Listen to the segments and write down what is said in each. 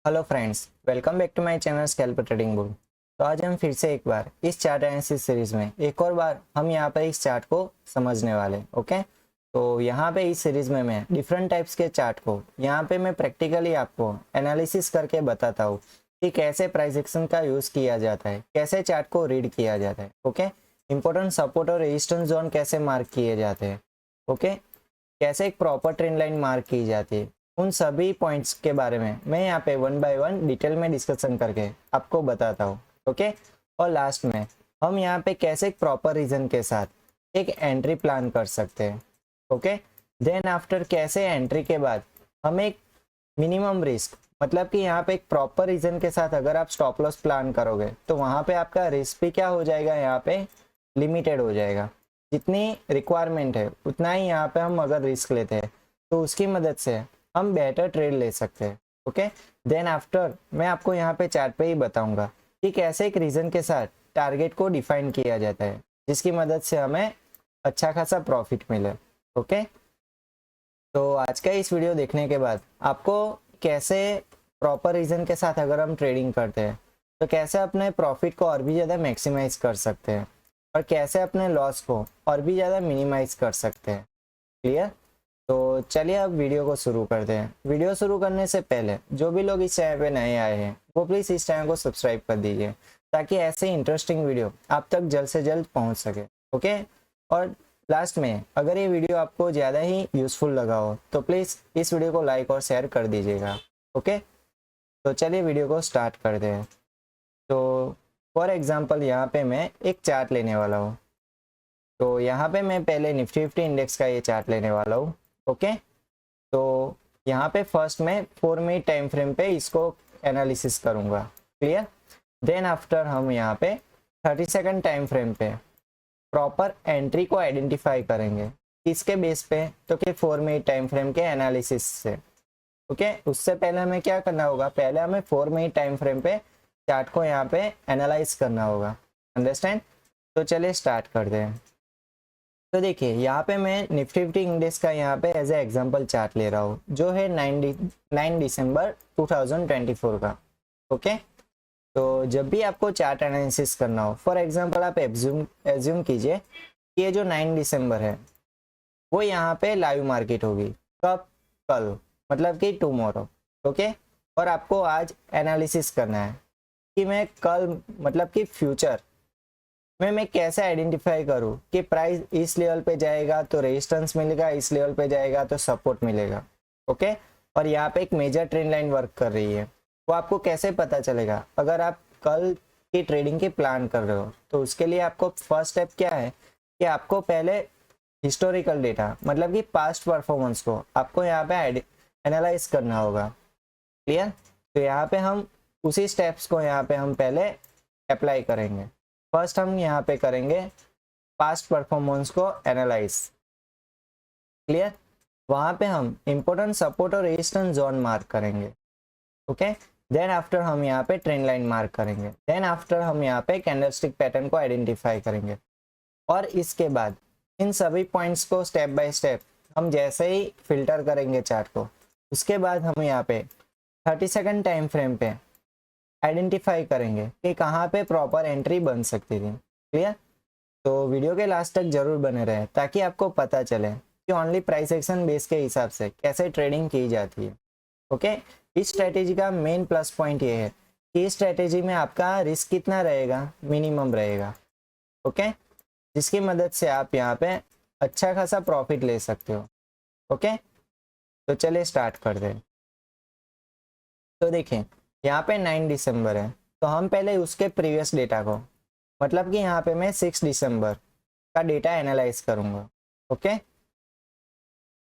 Hello friends, welcome back to my channel scalp trading bull. तो आज हम फिर से एक बार इस चार्ट एनालिसिस सीरीज में एक और बार हम यहाँ पर इस चार्ट को समझने वाले। ओके, तो यहाँ पे इस सीरीज में मैं डिफरेंट टाइप्स के चार्ट को यहाँ पे मैं प्रैक्टिकली आपको एनालिसिस करके बताता हूँ कि कैसे प्राइस एक्शन का यूज़ किया जाता है, कैसे चार्ट को रीड किया जाता है। ओके, इंपॉर्टेंट सपोर्ट और रेजिस्टेंस जोन कैसे मार्क किए जाते हैं। ओके, कैसे एक प्रॉपर ट्रेंड लाइन मार्क की जाती है, उन सभी पॉइंट्स के बारे में मैं यहाँ पे वन बाय वन डिटेल में डिस्कशन करके आपको बताता हूँ। ओके, और लास्ट में हम यहाँ पे कैसे एक प्रॉपर रीजन के साथ एक एंट्री प्लान कर सकते हैं। ओके, देन आफ्टर कैसे एंट्री के बाद हम एक मिनिमम रिस्क, मतलब कि यहाँ पे एक प्रॉपर रीजन के साथ अगर आप स्टॉप लॉस प्लान करोगे तो वहाँ पे आपका रिस्क भी क्या हो जाएगा, यहाँ पे लिमिटेड हो जाएगा। जितनी रिक्वायरमेंट है उतना ही यहाँ पे हम अगर रिस्क लेते हैं तो उसकी मदद से हम बेटर ट्रेड ले सकते हैं। ओके, देन आफ्टर मैं आपको यहाँ पे चार्ट पे ही बताऊंगा कि कैसे एक रीजन के साथ टारगेट को डिफाइन किया जाता है जिसकी मदद से हमें अच्छा खासा प्रॉफिट मिले। ओके, तो आज का इस वीडियो देखने के बाद आपको कैसे प्रॉपर रीजन के साथ अगर हम ट्रेडिंग करते हैं तो कैसे अपने प्रॉफिट को और भी ज़्यादा मैक्सिमाइज कर सकते हैं और कैसे अपने लॉस को और भी ज़्यादा मिनिमाइज कर सकते हैं। क्लियर? तो चलिए अब वीडियो को शुरू करते हैं। वीडियो शुरू करने से पहले जो भी लोग इस चैनल पे नए आए हैं वो प्लीज़ इस चैनल को सब्सक्राइब कर दीजिए ताकि ऐसे इंटरेस्टिंग वीडियो आप तक जल्द से जल्द पहुंच सके। ओके, और लास्ट में अगर ये वीडियो आपको ज़्यादा ही यूज़फुल लगा हो तो प्लीज़ इस वीडियो को लाइक और शेयर कर दीजिएगा। ओके, तो चलिए वीडियो को स्टार्ट करते हैं। तो फॉर एग्जाम्पल यहाँ पे मैं एक चार्ट लेने वाला हूँ। तो यहाँ पे मैं पहले निफ्टी 50 इंडेक्स का ये चार्ट लेने वाला हूँ। ओके, तो यहाँ पे फर्स्ट मैं 4 मिनट टाइम फ्रेम पे इसको एनालिसिस करूँगा। क्लियर? देन आफ्टर हम यहाँ पे 30 सेकंड टाइम फ्रेम पे प्रॉपर एंट्री को आइडेंटिफाई करेंगे। किसके बेस पे? तो कि 4 मिनट टाइम फ्रेम के एनालिसिस से। ओके, उससे पहले हमें क्या करना होगा, पहले हमें 4 मिनट टाइम फ्रेम पे चार्ट को यहाँ पे एनालाइज करना होगा। अंडरस्टैंड? तो चलिए स्टार्ट करते हैं। तो देखिए यहाँ पे मैं निफ्टी 50 इंडेक्स का यहाँ पे एज ए एग्जांपल चार्ट ले रहा हूँ जो है 9 दिसंबर 2024 का। ओके, तो जब भी आपको चार्ट एनालिसिस करना हो, फॉर एग्जांपल आप एज्यूम कीजिए कि ये जो 9 दिसंबर है वो यहाँ पे लाइव मार्केट होगी। कब? कल, मतलब कि टुमारो। ओके, और आपको आज एनालिसिस करना है कि मैं कल, मतलब कि फ्यूचर में मैं कैसे आइडेंटिफाई करूं कि प्राइस इस लेवल पे जाएगा तो रेजिस्टेंस मिलेगा, इस लेवल पे जाएगा तो सपोर्ट मिलेगा। ओके, और यहाँ पे एक मेजर ट्रेंड लाइन वर्क कर रही है, वो आपको कैसे पता चलेगा? अगर आप कल की ट्रेडिंग की प्लान कर रहे हो तो उसके लिए आपको फर्स्ट स्टेप क्या है कि आपको पहले हिस्टोरिकल डेटा, मतलब कि पास्ट परफॉर्मेंस को आपको यहाँ पे एनालाइज करना होगा। क्लियर? तो यहाँ पे हम उसी स्टेप्स को यहाँ पे हम पहले अप्लाई करेंगे। फर्स्ट हम यहाँ पे करेंगे पास्ट परफॉर्मेंस को एनालाइज। क्लियर? वहां पे हम इंपॉर्टेंट सपोर्ट और रेजिस्टेंस जोन मार्क करेंगे। ओके, देन आफ्टर हम यहाँ पे ट्रेंड लाइन मार्क करेंगे। देन आफ्टर हम यहाँ पे कैंडलस्टिक पैटर्न को आइडेंटिफाई करेंगे और इसके बाद इन सभी पॉइंट्स को स्टेप बाय स्टेप हम जैसे ही फिल्टर करेंगे चार्ट को, उसके बाद हम यहाँ पे 30 सेकंड टाइम फ्रेम पे आइडेंटिफाई करेंगे कि कहाँ पे प्रॉपर एंट्री बन सकती थी। क्लियर? तो वीडियो के लास्ट तक जरूर बने रहे ताकि आपको पता चले कि ओनली प्राइस एक्शन बेस के हिसाब से कैसे ट्रेडिंग की जाती है। ओके, इस स्ट्रेटेजी का मेन प्लस पॉइंट ये है कि इस स्ट्रेटेजी में आपका रिस्क कितना रहेगा, मिनिमम रहेगा। ओके, जिसकी मदद से आप यहाँ पे अच्छा खासा प्रॉफिट ले सकते हो। ओके, तो चलिए स्टार्ट करते हैं। तो देखें यहाँ पे 9 दिसंबर है तो हम पहले उसके प्रीवियस डेटा को, मतलब कि यहाँ पे मैं 6 दिसंबर का डेटा एनालाइज करूँगा। ओके,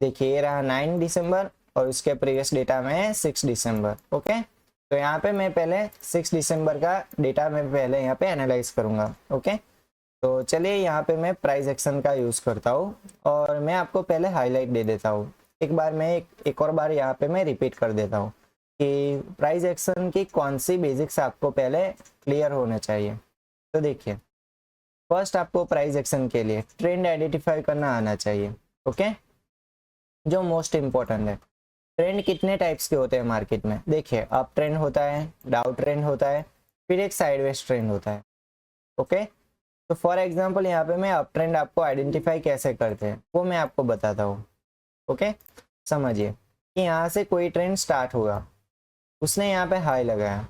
देखिए ये रहा 9 दिसंबर और उसके प्रीवियस डेटा में है 6 दिसंबर। ओके, तो यहाँ पे मैं पहले 6 दिसंबर का डेटा मैं पहले यहाँ पे एनालाइज करूँगा। ओके, तो चलिए यहाँ पे मैं प्राइस एक्शन का यूज़ करता हूँ और मैं आपको पहले हाईलाइट दे देता हूँ। एक बार मैं एक और बार यहाँ पे मैं रिपीट कर देता हूँ कि प्राइस एक्शन की कौन सी बेसिक्स आपको पहले क्लियर होने चाहिए। तो देखिए, फर्स्ट आपको प्राइस एक्शन के लिए ट्रेंड आइडेंटिफाई करना आना चाहिए। ओके, जो मोस्ट इम्पोर्टेंट है। ट्रेंड कितने टाइप्स के होते हैं मार्केट में, देखिए अप ट्रेंड होता है, डाउन ट्रेंड होता है, फिर एक साइडवेज ट्रेंड होता है। ओके, तो फॉर एग्जांपल यहाँ पे मैं अप ट्रेंड आपको आइडेंटिफाई कैसे करते हैं वो मैं आपको बताता हूँ। ओके, समझिए कि यहाँ से कोई ट्रेंड स्टार्ट हुआ, उसने यहाँ पे हाई लगाया,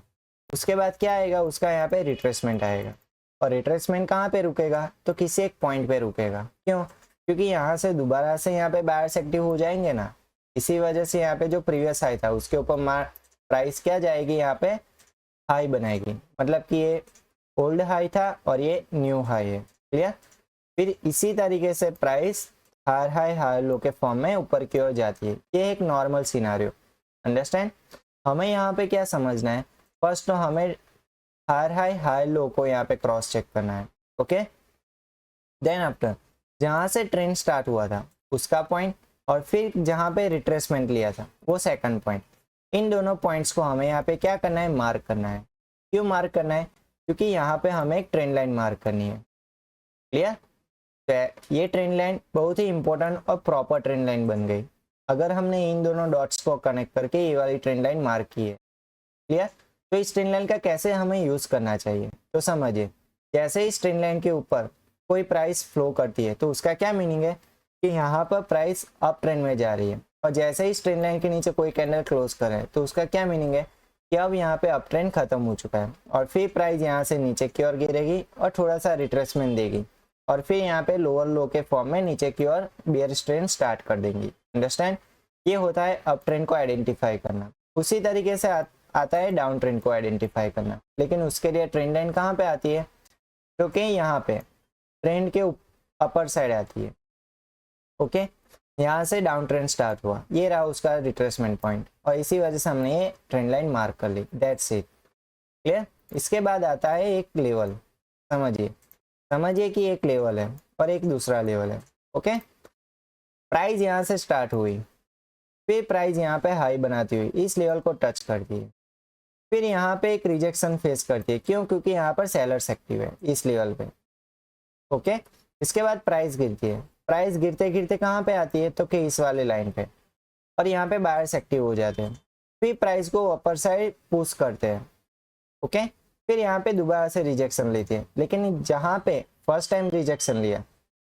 उसके बाद क्या आएगा, उसका यहाँ पे रिट्रेसमेंट आएगा, और रिट्रेसमेंट कहाँ पे रुकेगा, तो किसी एक पॉइंट पे रुकेगा। क्यों? क्योंकि यहाँ से दोबारा से यहाँ पे बायर्स एक्टिव हो जाएंगे ना, इसी वजह से यहाँ पे जो प्रीवियस हाई था उसके ऊपर प्राइस क्या जाएगी, यहाँ पे हाई बनाएगी, मतलब कि ये ओल्ड हाई था और ये न्यू हाई है। क्लियर? फिर इसी तरीके से price higher high higher low के फॉर्म में ऊपर की ओर जाती है। ये एक नॉर्मल सिनारियो, अंडरस्टैंड। हमें यहाँ पे क्या समझना है, फर्स्ट तो हमें हायर हाई हायर लो को यहाँ पे क्रॉस चेक करना है। ओके, देन आफ्टर जहाँ से ट्रेंड स्टार्ट हुआ था उसका पॉइंट, और फिर जहाँ पे रिट्रेसमेंट लिया था वो सेकंड पॉइंट। इन दोनों पॉइंट्स को हमें यहाँ पे क्या करना है, मार्क करना है। क्यों मार्क करना है? क्योंकि यहाँ पे हमें एक ट्रेंड लाइन मार्क करनी है। क्लियर? तो ये ट्रेंड लाइन बहुत ही इंपॉर्टेंट और प्रॉपर ट्रेंड लाइन बन गई अगर हमने इन दोनों डॉट्स को कनेक्ट करके ये वाली ट्रेंड लाइन मार्क की है। क्लियर? तो इस ट्रेंड लाइन का कैसे हमें यूज करना चाहिए, तो समझिए, जैसे इस ट्रेंड लाइन के ऊपर कोई प्राइस फ्लो करती है तो उसका क्या मीनिंग है कि यहाँ पर प्राइस अप ट्रेंड में जा रही है, और जैसे ही इस ट्रेंड लाइन के नीचे कोई कैंडल क्लोज करे तो उसका क्या मीनिंग है कि अब यहाँ पे अप ट्रेंड खत्म हो चुका है, और फिर प्राइस यहाँ से नीचे की ओर गिरेगी और थोड़ा सा रिट्रेसमेंट देगी, और फिर यहाँ पे लोअर लो के फॉर्म में नीचे की ओर बियरिश ट्रेंड स्टार्ट कर देंगी। अंडरस्टैंड? ये होता है अप ट्रेंड को आइडेंटिफाई करना। उसी तरीके से आता है डाउन ट्रेंड को आइडेंटिफाई करना, लेकिन उसके लिए ट्रेंड लाइन कहाँ पे आती है, क्योंकि यहाँ पे ट्रेंड के अपर साइड आती है। ओके, यहाँ से डाउन ट्रेंड स्टार्ट हुआ, ये रहा उसका रिट्रेसमेंट पॉइंट, और इसी वजह से हमने ये ट्रेंड लाइन मार्क कर ली। That's it. क्लियर? इसके बाद आता है एक लेवल। समझिए कि एक लेवल है और एक दूसरा लेवल है। ओके, प्राइस यहाँ से स्टार्ट हुई, फिर प्राइस यहाँ पे हाई बनाती हुई इस लेवल को टच करती है, फिर यहाँ पे एक रिजेक्शन फेस करती है। क्यों? क्योंकि यहाँ पर सेलर्स एक्टिव है इस लेवल पे। ओके, इसके बाद प्राइस गिरती है, प्राइस गिरते गिरते कहाँ पे आती है, तो कि इस वाले लाइन पे, और यहाँ पे बायर्स एक्टिव हो जाते हैं, फिर प्राइस को अपर साइड पुश करते हैं। ओके, फिर यहाँ पे दोबारा से रिजेक्शन लेती है, लेकिन जहाँ पे फर्स्ट टाइम रिजेक्शन लिया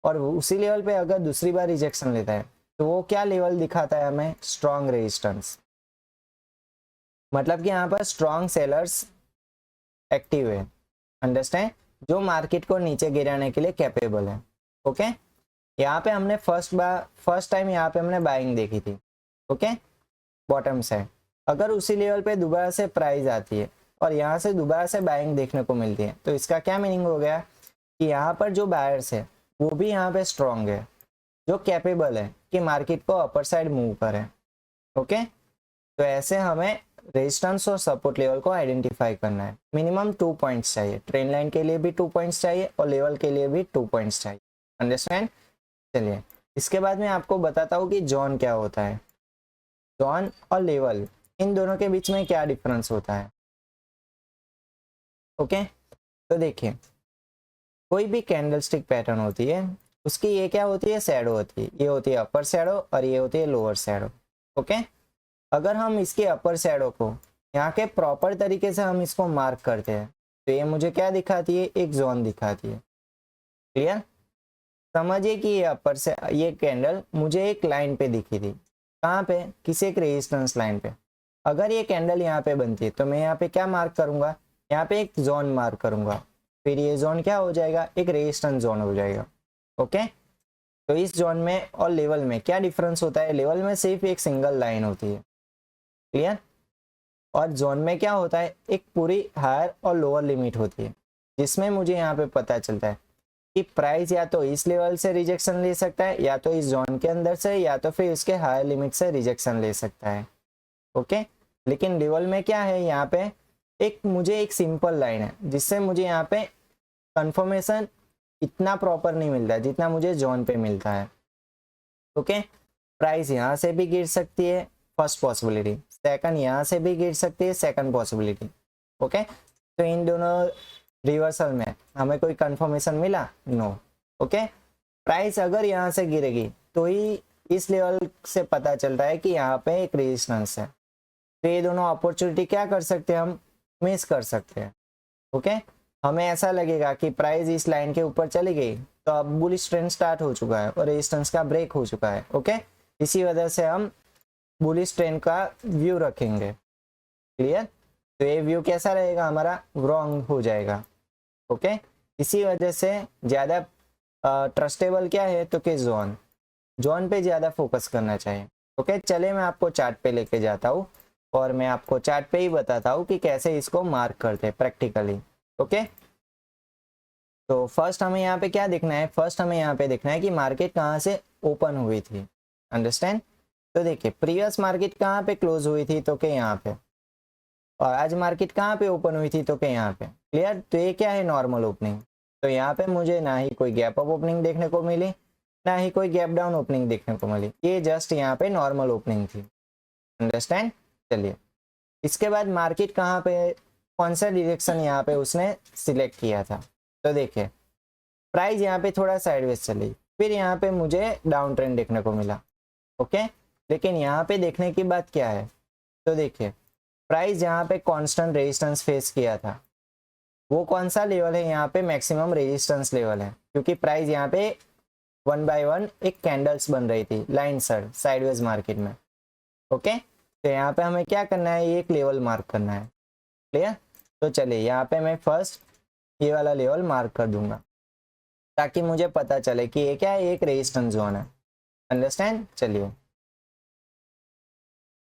और उसी लेवल पे अगर दूसरी बार रिजेक्शन लेता है तो वो क्या लेवल दिखाता है हमें, स्ट्रॉन्ग रेजिस्टेंस। मतलब कि यहाँ पर स्ट्रॉन्ग सेलर्स एक्टिव है, अंडरस्टैंड, जो मार्केट को नीचे गिराने के लिए कैपेबल है। ओके, यहाँ पे हमने फर्स्ट टाइम यहाँ पे हमने बाइंग देखी थी। ओके, बॉटम साइड, अगर उसी लेवल पे दोबारा से प्राइस आती है और यहाँ से दोबारा से बाइंग देखने को मिलती है तो इसका क्या मीनिंग हो गया कि यहाँ पर जो बायर्स है वो भी यहाँ पे स्ट्रॉन्ग है, जो कैपेबल है कि मार्केट को अपर साइड मूव करे। ओके, तो ऐसे हमें रेजिस्टेंस और सपोर्ट लेवल को आइडेंटिफाई करना है। मिनिमम 2 पॉइंट्स चाहिए, ट्रेंड लाइन के लिए भी 2 पॉइंट्स चाहिए और लेवल के लिए भी 2 पॉइंट्स चाहिए। अंडरस्टैंड? चलिए, इसके बाद मैं आपको बताता हूँ कि जोन क्या होता है। जोन और लेवल, इन दोनों के बीच में क्या डिफरेंस होता है। ओके, तो देखिए, कोई भी कैंडलस्टिक पैटर्न होती है उसकी ये क्या होती है, शैडो होती है। ये होती है अपर शैडो और ये होती है लोअर शैडो। ओके, अगर हम इसके अपर शैडो को यहाँ के प्रॉपर तरीके से हम इसको मार्क करते हैं तो ये मुझे क्या दिखाती है, एक जोन दिखाती है। क्लियर? समझिए कि ये अपर से ये कैंडल मुझे एक लाइन पे दिखी थी, कहाँ पे, किसी एक रेजिस्टेंस लाइन पे। अगर ये कैंडल यहाँ पे बनती है तो मैं यहाँ पे क्या मार्क करूंगा, यहाँ पे एक जोन मार्क करूंगा, फिर ये जोन क्या हो जाएगा, एक रेजिस्टेंस जोन हो जाएगा। ओके, तो इस जोन में और लेवल में क्या डिफरेंस होता है, लेवल में सिर्फ एक सिंगल लाइन होती है। क्लियर? और जोन में क्या होता है, एक पूरी हायर और लोअर लिमिट होती है, जिसमें मुझे यहाँ पे पता चलता है कि प्राइस या तो इस लेवल से रिजेक्शन ले सकता है, या तो इस जोन के अंदर से, या तो फिर उसके हायर लिमिट से रिजेक्शन ले सकता है। ओके, लेकिन लेवल में क्या है, यहाँ पे मुझे एक सिंपल लाइन है जिससे मुझे यहाँ पे कंफर्मेशन इतना प्रॉपर नहीं मिलता है जितना मुझे जोन पे मिलता है। ओके, प्राइस यहाँ से भी गिर सकती है, फर्स्ट पॉसिबिलिटी, सेकंड यहाँ से भी गिर सकती है, सेकंड पॉसिबिलिटी। ओके, तो इन दोनों रिवर्सल में हमें कोई कंफर्मेशन मिला, नो। ओके, प्राइस अगर यहाँ से गिरेगी तो ही इस लेवल से पता चल रहा है कि यहाँ पे एक रेजिस्टेंस है। तो ये दोनों अपॉर्चुनिटी क्या कर सकते हैं, हम मिस कर सकते हैं। ओके, हमें ऐसा लगेगा कि प्राइस इस लाइन के ऊपर चली गई तो अब बुलिश ट्रेंड स्टार्ट हो चुका है और रेजिस्टेंस का ब्रेक हो चुका है। ओके, इसी वजह से हम बुलिश ट्रेंड का व्यू रखेंगे। क्लियर? तो ये व्यू कैसा रहेगा, हमारा रॉन्ग हो जाएगा। ओके, इसी वजह से ज़्यादा ट्रस्टेबल क्या है तो कि जोन पे ज़्यादा फोकस करना चाहिए। ओके, चले मैं आपको चार्ट पे लेके जाता हूँ और मैं आपको चार्ट पे ही बताता हूँ कि कैसे इसको मार्क करते हैं प्रैक्टिकली। ओके, तो फर्स्ट हमें यहाँ पे क्या देखना है, फर्स्ट हमें यहाँ पे देखना है कि मार्केट कहाँ से ओपन हुई थी। अंडरस्टैंड? तो देखिए प्रीवियस मार्केट कहाँ पे क्लोज हुई थी तो कि यहाँ पे, और आज मार्केट कहाँ पे ओपन हुई थी तो कि यहाँ पे। क्लियर? तो ये क्या है, नॉर्मल ओपनिंग। तो यहाँ पे मुझे ना ही कोई गैप अप ओपनिंग देखने को मिली, ना ही कोई गैप डाउन ओपनिंग देखने को मिली, ये जस्ट यहाँ पे नॉर्मल ओपनिंग थी। अंडरस्टैंड? चलिए, इसके बाद मार्केट कहाँ पे, कौन सा डायरेक्शन यहाँ पे उसने सिलेक्ट किया था। तो देखिए प्राइस यहाँ पे थोड़ा साइडवेज चली, फिर यहाँ पे मुझे डाउन ट्रेंड देखने को मिला। ओके, लेकिन यहाँ पे देखने की बात क्या है, तो देखिए प्राइस यहाँ पे कांस्टेंट रेजिस्टेंस फेस किया था। वो कौन सा लेवल है, यहाँ पे मैक्सिमम रेजिस्टेंस लेवल है, क्योंकि प्राइस यहाँ पे 1 बाय 1 एक कैंडल्स बन रही थी लाइन साइडवेज मार्केट में। ओके, तो यहाँ पे हमें क्या करना है, एक लेवल मार्क करना है। क्लियर? तो चलिए यहाँ पे मैं फर्स्ट ये वाला लेवल मार्क कर दूंगा ताकि मुझे पता चले कि ये क्या है, एक रेजिस्टेंस जोन है। अंडरस्टैंड? चलिए,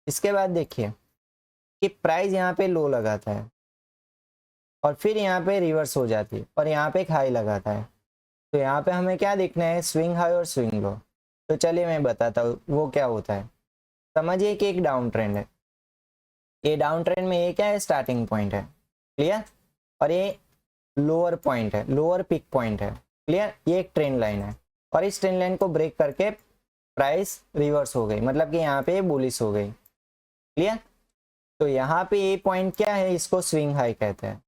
इसके बाद देखिए कि प्राइस यहाँ पे लो लगाता है और फिर यहाँ पे रिवर्स हो जाती है और यहाँ पे एक हाई लगाता है। तो यहाँ पे हमें क्या देखना है, स्विंग हाई और स्विंग लो। तो चलिए मैं बताता हूँ वो क्या होता है। समझिए कि एक डाउन ट्रेंड है, ये डाउन ट्रेंड में ये क्या है, स्टार्टिंग पॉइंट है। क्लियर? और ये लोअर पॉइंट है, लोअर पिक पॉइंट है। क्लियर? ये एक ट्रेंड लाइन है और इस ट्रेंड लाइन को ब्रेक करके प्राइस रिवर्स हो गई, मतलब कि यहाँ पे बुलिश हो गई। क्लियर? तो यहाँ पे ये पॉइंट क्या है, इसको स्विंग हाई कहते हैं,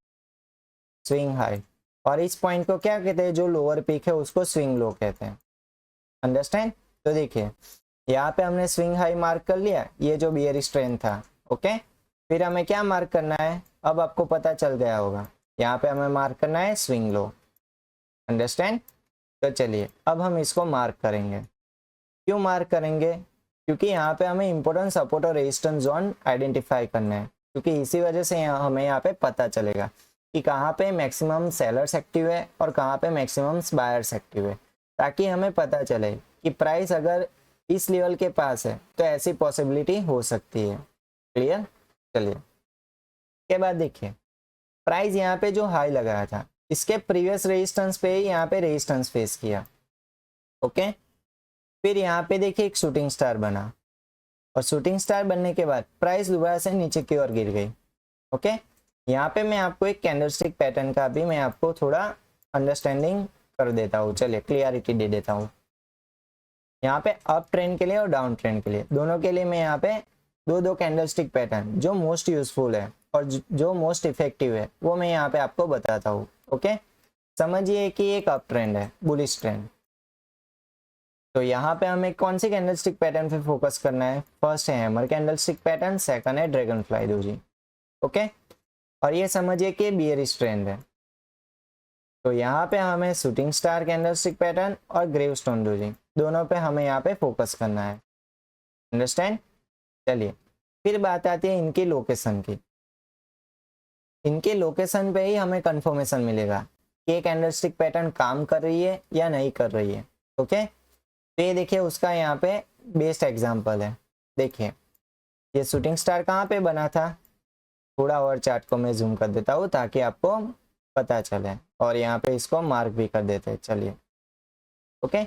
स्विंग हाई। और इस पॉइंट को क्या कहते हैं, जो लोअर पीक है उसको स्विंग लो कहते हैं। अंडरस्टैंड? तो देखिए यहाँ पे हमने स्विंग हाई मार्क कर लिया, ये जो बियरिश ट्रेंड था। ओके, फिर हमें क्या मार्क करना है, अब आपको पता चल गया होगा, यहाँ पे हमें मार्क करना है स्विंग लो। अंडरस्टैंड? तो चलिए अब हम इसको मार्क करेंगे। क्यों मार्क करेंगे, क्योंकि यहाँ पे हमें इंपॉर्टेंट सपोर्ट और रेजिस्टेंस जोन आइडेंटिफाई करना है, क्योंकि इसी वजह से हमें यहाँ पे पता चलेगा कि कहाँ पे मैक्सिमम सेलर्स एक्टिव है और कहाँ पे मैक्सिमम बायर्स एक्टिव है, ताकि हमें पता चले कि प्राइस अगर इस लेवल के पास है तो ऐसी पॉसिबिलिटी हो सकती है। क्लियर? चलिए, के बाद देखिए प्राइस यहाँ पे जो हाई लगाया था इसके प्रीवियस रेजिस्टेंस पे ही यहाँ पे रेजिस्टेंस फेस किया। ओके, फिर यहाँ पे देखिए एक शूटिंग स्टार बना और शूटिंग स्टार बनने के बाद प्राइस दोबारा से नीचे की ओर गिर गई। ओके, यहाँ पे मैं आपको एक कैंडलस्टिक पैटर्न का भी मैं आपको थोड़ा अंडरस्टैंडिंग कर देता हूँ, चलिए क्लियरिटी दे देता हूँ। यहाँ पे अप ट्रेंड के लिए और डाउन ट्रेंड के लिए दोनों के लिए मैं यहाँ पे दो कैंडलस्टिक पैटर्न जो मोस्ट यूजफुल है और जो मोस्ट इफेक्टिव है वो मैं यहाँ पे आपको बताता हूँ। ओके, समझिए कि एक अप ट्रेंड है, बुलिश ट्रेंड। तो यहाँ पे हमें कौन सी कैंडलस्टिक पैटर्न पे फोकस करना है, फर्स्ट है हैमर कैंडलस्टिक पैटर्न, सेकंड है ड्रैगन फ्लाई दोजी। ओके, और ये समझिए कि बियरिश ट्रेंड है। तो यहाँ पे हमें शूटिंग स्टार कैंडलस्टिक पैटर्न और ग्रेवस्टोन दोजी दोनों पे हमें यहाँ पे फोकस करना है। अंडरस्टैंड? चलिए, फिर बात आती है इनकी लोकेशन की। इनके लोकेशन पे ही हमें कंफर्मेशन मिलेगा कि ये कैंडलस्टिक पैटर्न काम कर रही है या नहीं कर रही है। ओके, तो ये देखिए उसका यहाँ पे बेस्ट एग्जांपल है। देखिए ये शूटिंग स्टार कहाँ पे बना था, थोड़ा और चार्ट को मैं जूम कर देता हूँ ताकि आपको पता चले, और यहाँ पे इसको मार्क भी कर देते हैं। चलिए, ओके,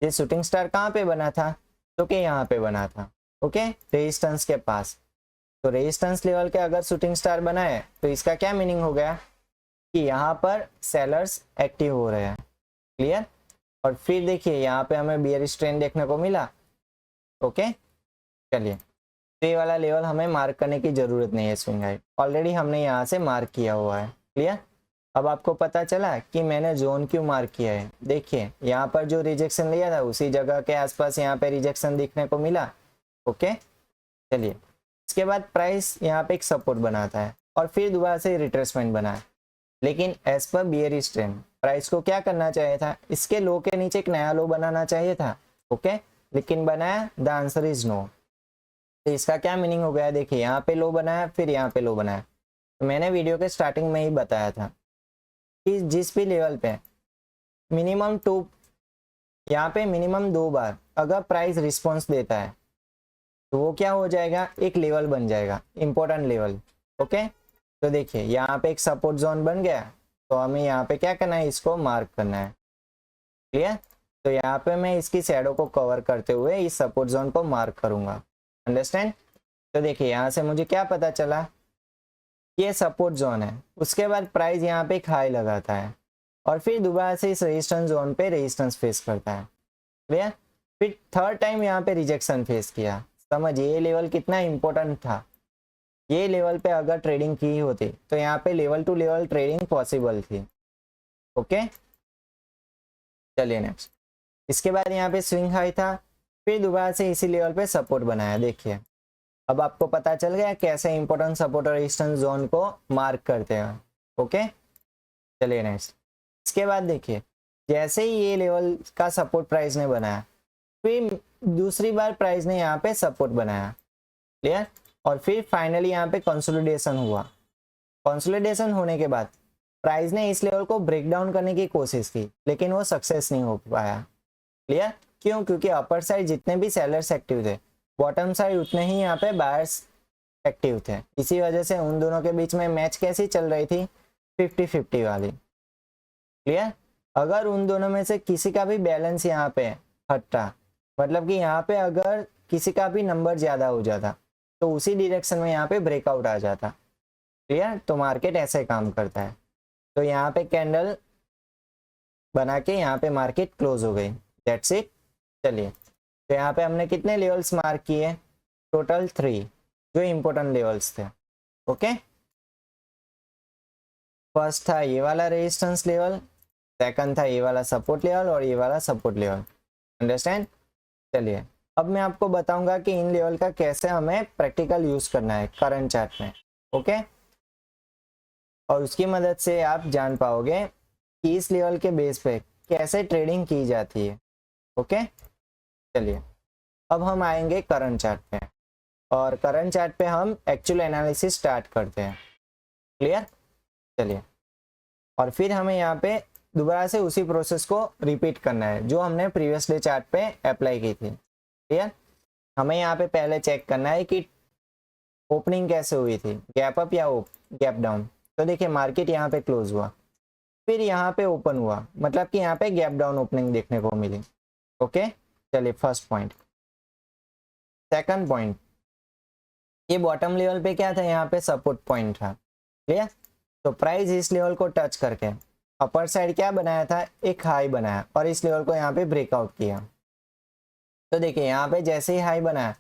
ये शूटिंग स्टार कहाँ पे बना था तो कि यहाँ पे बना था। ओके, रेजिस्टेंस के पास। तो रेजिस्टेंस लेवल के अगर शूटिंग स्टार बना है तो इसका क्या मीनिंग हो गया कि यहाँ पर सेलर्स एक्टिव हो रहे हैं। क्लियर? और फिर देखिए यहाँ पे हमें बियरिश ट्रेंड देखने को मिला। ओके, चलिए, तो ये वाला लेवल हमें मार्क करने की जरूरत नहीं है, स्विंग हाई ऑलरेडी हमने यहाँ से मार्क किया हुआ है। क्लियर? अब आपको पता चला कि मैंने जोन क्यों मार्क किया है। देखिए यहाँ पर जो रिजेक्शन लिया था उसी जगह के आसपास यहाँ पे रिजेक्शन दिखने को मिला। ओके, चलिए इसके बाद प्राइस यहाँ पे एक सपोर्ट बनाता है और फिर दोबारा से रिट्रेसमेंट बना है। लेकिन as per bearish trend price को क्या करना चाहिए था, इसके लो के नीचे एक नया लो बनाना चाहिए था। ओके, लेकिन बनाया, द आंसर इज नो। तो इसका क्या मीनिंग हो गया, देखिए यहाँ पे लो बनाया फिर यहाँ पे लो बनाया। तो मैंने वीडियो के स्टार्टिंग में ही बताया था कि जिस भी लेवल पे मिनिमम यहाँ पे मिनिमम 2 बार अगर प्राइस रिस्पॉन्स देता है तो वो क्या हो जाएगा, एक लेवल बन जाएगा, इंपॉर्टेंट लेवल। ओके, तो देखिए यहाँ पे एक सपोर्ट जोन बन गया, तो हमें यहाँ पे क्या करना है, इसको मार्क करना है। क्लियर? तो यहाँ पे मैं इसकी शैडो को कवर करते हुए इस सपोर्ट जोन को मार्क करूंगा। अंडरस्टैंड? तो देखिए यहाँ से मुझे क्या पता चला, ये सपोर्ट जोन है, उसके बाद प्राइस यहाँ पे एक हाई लगाता है और फिर दोबारा से इस रेजिस्टेंस जोन पे रेजिस्टेंस फेस करता है। क्लियर? फिर थर्ड टाइम यहाँ पे रिजेक्शन फेस किया। समझिए ये लेवल कितना इंपॉर्टेंट था। ये लेवल पे अगर ट्रेडिंग की होती तो यहाँ पे level to level trading possible थी। ओके, चलिए नेक्स्ट। इसके बाद यहाँ पे स्विंग हाई था, फिर दोबारा से इसी लेवल पे सपोर्ट बनाया। देखिए अब आपको पता चल गया कैसे इंपॉर्टेंट सपोर्ट और रेजिस्टेंस जोन को मार्क करते हैं। ओके, चलिए नेक्स्ट। इसके बाद देखिए जैसे ही ये लेवल का सपोर्ट प्राइस ने बनाया, फिर दूसरी बार प्राइस ने यहाँ पे सपोर्ट बनाया। क्लियर? और फिर फाइनली यहाँ पे कंसोलिडेशन हुआ। कंसोलिडेशन होने के बाद प्राइस ने इस लेवल को ब्रेक डाउन करने की कोशिश की, लेकिन वो सक्सेस नहीं हो पाया। क्लियर? क्यों? क्योंकि अपर साइड जितने भी सेलर्स एक्टिव थे, बॉटम साइड उतने ही यहाँ पे बायर्स एक्टिव थे। इसी वजह से उन दोनों के बीच में मैच कैसी चल रही थी, 50-50 वाली। क्लियर? अगर उन दोनों में से किसी का भी बैलेंस यहाँ पे हटता, मतलब कि यहाँ पे अगर किसी का भी नंबर ज़्यादा हो जाता तो उसी डायरेक्शन में यहाँ पे ब्रेकआउट आ जाता। क्लियर? तो मार्केट ऐसे काम करता है। तो यहाँ पे कैंडल बना के यहाँ पे मार्केट क्लोज हो गई। That's it. चलिए, तो यहाँ पे हमने कितने लेवल्स मार्क किए, टोटल 3 जो इंपॉर्टेंट लेवल्स थे। ओके, फर्स्ट था ये वाला रेजिस्टेंस लेवल, सेकंड था ये वाला सपोर्ट लेवल और ये वाला सपोर्ट लेवल। अंडरस्टैंड? चलिए अब मैं आपको बताऊंगा कि इन लेवल का कैसे हमें प्रैक्टिकल यूज करना है करंट चार्ट में। ओके, और उसकी मदद से आप जान पाओगे कि इस लेवल के बेस पे कैसे ट्रेडिंग की जाती है। ओके, चलिए अब हम आएंगे करंट चार्ट पे और करंट चार्ट पे हम एक्चुअल एनालिसिस स्टार्ट करते हैं। क्लियर? चलिए, और फिर हमें यहाँ पे दोबारा से उसी प्रोसेस को रिपीट करना है जो हमने प्रीवियस डे चार्ट पे अप्लाई की थी। क्लियर? हमें यहाँ पे पहले चेक करना है कि ओपनिंग कैसे हुई थी, गैप अप या गैप डाउन। तो देखिए मार्केट यहाँ पे क्लोज हुआ, फिर यहाँ पे ओपन हुआ, मतलब कि यहाँ पे गैप डाउन ओपनिंग देखने को मिली। ओके, चलिए फर्स्ट पॉइंट। सेकंड पॉइंट, ये बॉटम लेवल पे क्या था, यहाँ पे सपोर्ट पॉइंट था। क्लियर? तो प्राइस इस लेवल को टच करके अपर साइड क्या बनाया था, एक हाई बनाया और इस लेवल को यहाँ पे ब्रेकआउट किया। तो देखिए यहाँ पे जैसे ही हाई बनाया,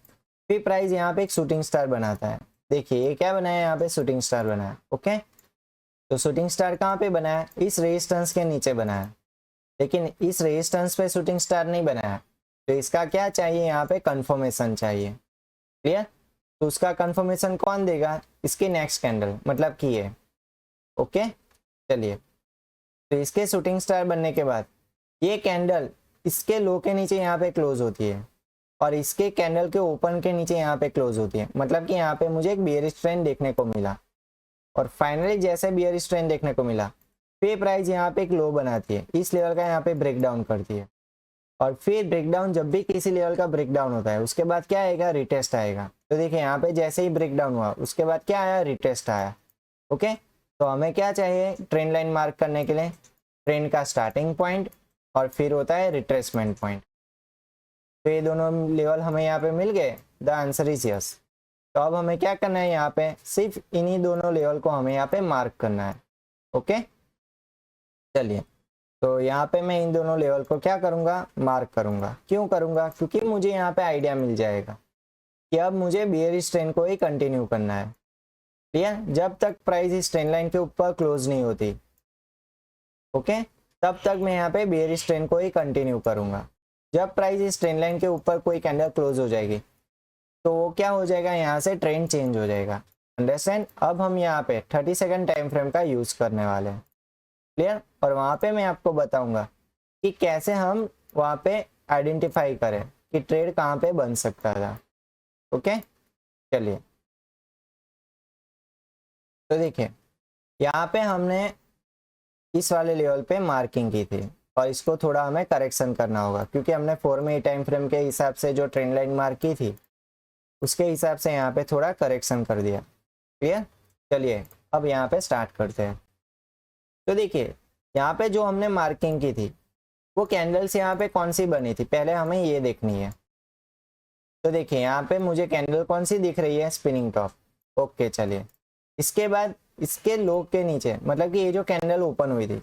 फिर प्राइस यहाँ पे एक शूटिंग स्टार बनाता है। देखिए ये क्या बनाया, यहाँ पे शूटिंग स्टार बनाया। ओके, तो शूटिंग स्टार कहाँ पे बनाया, इस रेजिस्टेंस के नीचे बनाया, लेकिन इस रेजिस्टेंस पे शूटिंग स्टार नहीं बनाया। तो इसका क्या चाहिए, यहाँ पे कंफर्मेशन चाहिए। क्लियर? तो उसका कंफर्मेशन कौन देगा, इसकी नेक्स्ट कैंडल, मतलब कि ये। ओके, चलिए, तो इसके शूटिंग स्टार बनने के बाद ये कैंडल इसके लो के नीचे यहाँ पे क्लोज होती है और इसके कैंडल के ओपन के नीचे यहाँ पे क्लोज होती है, मतलब कि यहाँ पे मुझे एक बियरिश ट्रेंड देखने को मिला। और फाइनली जैसे बियरिश ट्रेंड देखने को मिला, फिर प्राइस यहाँ पे एक लो बनाती है, इस लेवल का यहाँ पे ब्रेक डाउन करती है। और फिर ब्रेकडाउन, जब भी किसी लेवल का ब्रेकडाउन होता है उसके बाद क्या आएगा, रिटेस्ट आएगा। तो देखिए यहाँ पे जैसे ही ब्रेकडाउन हुआ उसके बाद क्या आया, रिटेस्ट आया। ओके, तो हमें क्या चाहिए ट्रेंड लाइन मार्क करने के लिए, ट्रेंड का स्टार्टिंग पॉइंट और फिर होता है रिट्रेसमेंट पॉइंट। तो ये दोनों लेवल हमें यहाँ पे मिल गए, द आंसर इज यस। तो अब हमें क्या करना है, यहाँ पे सिर्फ इन्हीं दोनों लेवल को हमें यहाँ पे मार्क करना है। ओके, चलिए, तो यहाँ पे मैं इन दोनों लेवल को क्या करूँगा, मार्क करूँगा। क्यों करूँगा, क्योंकि मुझे यहाँ पे आइडिया मिल जाएगा कि अब मुझे बियरिश ट्रेंड को ही कंटिन्यू करना है। ठीक है, जब तक प्राइस इस ट्रेंड लाइन के ऊपर क्लोज नहीं होती ओके, तब तक मैं यहाँ पे बेयरिश ट्रेंड को ही कंटिन्यू करूँगा। जब प्राइस इस ट्रेंड लाइन के ऊपर कोई कैंडल क्लोज हो जाएगी तो वो क्या हो जाएगा, यहाँ से ट्रेंड चेंज हो जाएगा। अंडरस्टैंड। अब हम यहाँ पे 30 सेकंड टाइम फ्रेम का यूज़ करने वाले हैं। क्लियर। और वहाँ पे मैं आपको बताऊंगा कि कैसे हम वहाँ पे आइडेंटिफाई करें कि ट्रेड कहाँ पे बन सकता था। ओके, चलिए। तो देखिए यहाँ पे हमने इस वाले लेवल पे मार्किंग की थी और इसको थोड़ा हमें करेक्शन करना होगा क्योंकि हमने 4 मिनट टाइम फ्रेम के हिसाब से जो ट्रेंड लाइन मार्क की थी उसके हिसाब से यहाँ पे थोड़ा करेक्शन कर दिया। क्लियर। चलिए अब यहाँ पे स्टार्ट करते हैं। तो देखिए यहाँ पे जो हमने मार्किंग की थी वो कैंडल्स यहाँ पे कौन सी बनी थी, पहले हमें ये देखनी है। तो देखिए यहाँ पे मुझे कैंडल कौन सी दिख रही है, स्पिनिंग टॉप। ओके, चलिए। इसके बाद इसके लो के नीचे, मतलब कि ये जो कैंडल ओपन हुई थी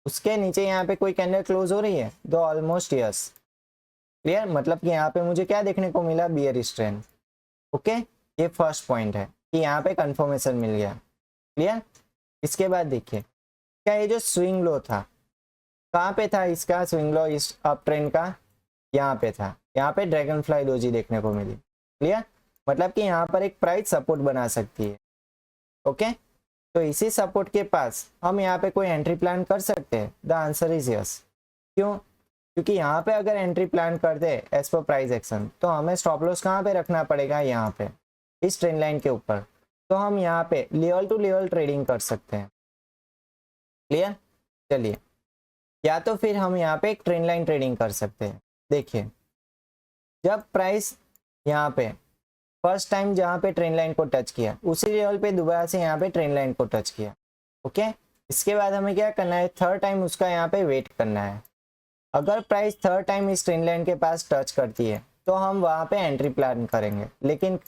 उसके नीचे यहाँ पे कोई कैंडल क्लोज हो रही है, तो ऑलमोस्ट यस। क्लियर। मतलब कि यहाँ पे मुझे क्या देखने को मिला, बियरिश ट्रेंड। ओके, ये फर्स्ट पॉइंट है कि यहाँ पे कंफर्मेशन मिल गया। क्लियर। इसके बाद देखिए क्या ये जो स्विंग लो था कहाँ पे था, इसका स्विंग लो इस अप ट्रेंड का यहाँ पे था। यहाँ पे ड्रैगन फ्लाई डोजी देखने को मिली। क्लियर। मतलब कि यहाँ पर एक प्राइस सपोर्ट बना सकती है। ओके, तो इसी सपोर्ट के पास हम यहाँ पे कोई एंट्री प्लान कर सकते हैं। The answer is yes. क्यों? क्योंकि यहाँ पे अगर एंट्री प्लान करते हैं एज पर प्राइस एक्शन तो हमें स्टॉप लॉस कहाँ पे रखना पड़ेगा, यहाँ पे इस ट्रेंड लाइन के ऊपर। तो हम यहाँ पे लेवल टू लेवल ट्रेडिंग कर सकते हैं। क्लियर। चलिए, या तो फिर हम यहाँ पे एक ट्रेंड लाइन ट्रेडिंग कर सकते हैं। देखिए जब प्राइस यहाँ पे फर्स्ट टाइम जहाँ पे ट्रेंड लाइन को टच किया उसी लेवल पे दोबारा से यहाँ पे ट्रेंड लाइन को टच किया। ओके, इसके बाद हमें क्या करना है, थर्ड टाइम उसका यहाँ पे वेट करना है। अगर प्राइस थर्ड टाइम इस ट्रेंड लाइन के पास टच करती है तो हम वहाँ पे एंट्री प्लान करेंगे, लेकिन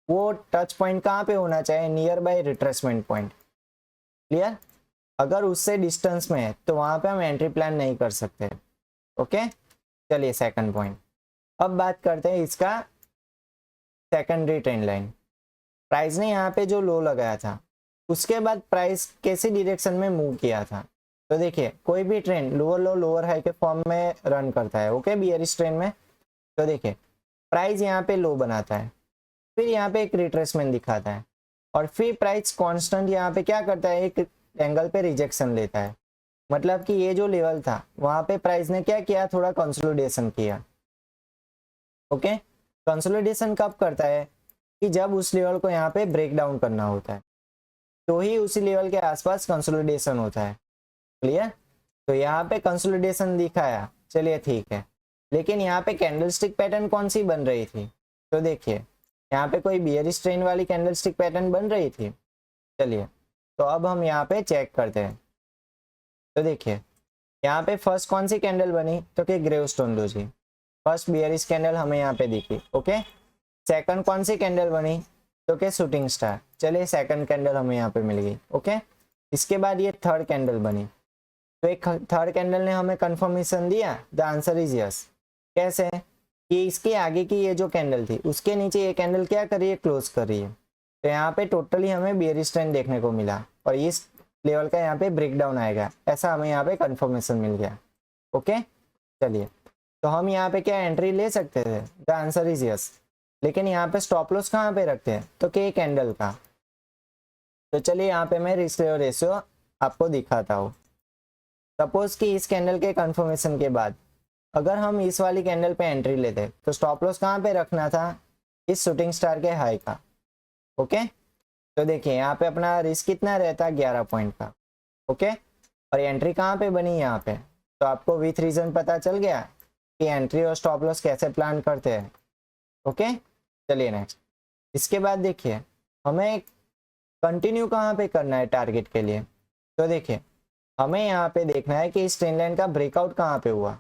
वो टच पॉइंट कहाँ पे होना चाहिए, near by retracement point. Clear. अगर उससे डिस्टेंस में है तो वहाँ पे हम एंट्री प्लान नहीं कर सकते। ओके, चलिए सेकंड पॉइंट। अब बात करते हैं इसका सेकेंडरी ट्रेंड लाइन। प्राइस ने यहाँ पे जो लो लगाया था उसके बाद प्राइस कैसी डायरेक्शन में मूव किया था। तो देखिए कोई भी trend lower low lower high के फॉर्म में रन करता है। ओके, बियरिश ट्रेंड में। तो देखिए प्राइस यहाँ पे लो बनाता है, फिर यहाँ पे एक रिट्रेसमेंट दिखाता है और फिर प्राइस कांस्टेंट यहाँ पे क्या करता है, एक एंगल पे रिजेक्शन लेता है। मतलब कि ये जो लेवल था वहां पे प्राइस ने क्या किया, थोड़ा कंसोलिडेशन किया। ओके, कंसोलिडेशन कब करता है कि जब उस लेवल को यहाँ पे ब्रेक डाउन करना होता है तो ही उसी लेवल के आसपास कंसोलिडेशन होता है। क्लियर। तो यहाँ पे कंसोलिडेशन दिखाया, चलिए ठीक है, लेकिन यहाँ पे कैंडलस्टिक पैटर्न कौन सी बन रही थी। तो देखिए यहाँ पे कोई बियरिश ट्रेंड वाली कैंडलस्टिक पैटर्न बन रही थी। चलिए तो अब हम यहाँ पे चेक करते हैं। तो देखिए यहाँ पे फर्स्ट कौन सी कैंडल बनी, तो कि gravestone doji. First bearish candle हमें यहाँ पे दिखी। ओके, सेकंड कौन सी कैंडल बनी, तो कि शूटिंग स्टार। चलिए सेकंड कैंडल हमें यहाँ पे मिल गई। ओके, इसके बाद ये थर्ड कैंडल बनी, तो एक थर्ड कैंडल ने हमें कंफर्मेशन दिया। The answer is yes. कैसे, कि इसके आगे की ये जो कैंडल थी उसके नीचे ये कैंडल क्या कर रही है, क्लोज कर रही है। तो यहाँ पे टोटली हमें बियरिश ट्रेंड देखने को मिला और इस लेवल का यहाँ पे ब्रेकडाउन आएगा, ऐसा हमें यहाँ पे कंफर्मेशन मिल गया। ओके, चलिए तो हम यहाँ पे क्या एंट्री ले सकते थे। The answer is yes. लेकिन यहाँ पे स्टॉप लॉस कहाँ पे रखते हैं, तो के कैंडल का। तो चलिए यहाँ पे मैं रिस्क रेशियो आपको दिखाता हूँ। सपोज कि इस कैंडल के कंफर्मेशन के बाद अगर हम इस वाली कैंडल पे एंट्री लेते तो स्टॉप लॉस कहाँ पे रखना था, इस शूटिंग स्टार के हाई का। ओके, तो देखिए यहाँ पे अपना रिस्क कितना रहता है, 11 पॉइंट का। ओके, और एंट्री कहाँ पे बनी, यहाँ पे। तो आपको विथ रीजन पता चल गया कि एंट्री और स्टॉप लॉस कैसे प्लान करते हैं। ओके, चलिए नेक्स्ट। इसके बाद देखिए हमें कंटिन्यू कहाँ पे करना है टारगेट के लिए। तो देखिए हमें यहाँ पे देखना है कि इस ट्रेंड लाइन का ब्रेकआउट कहाँ पे हुआ,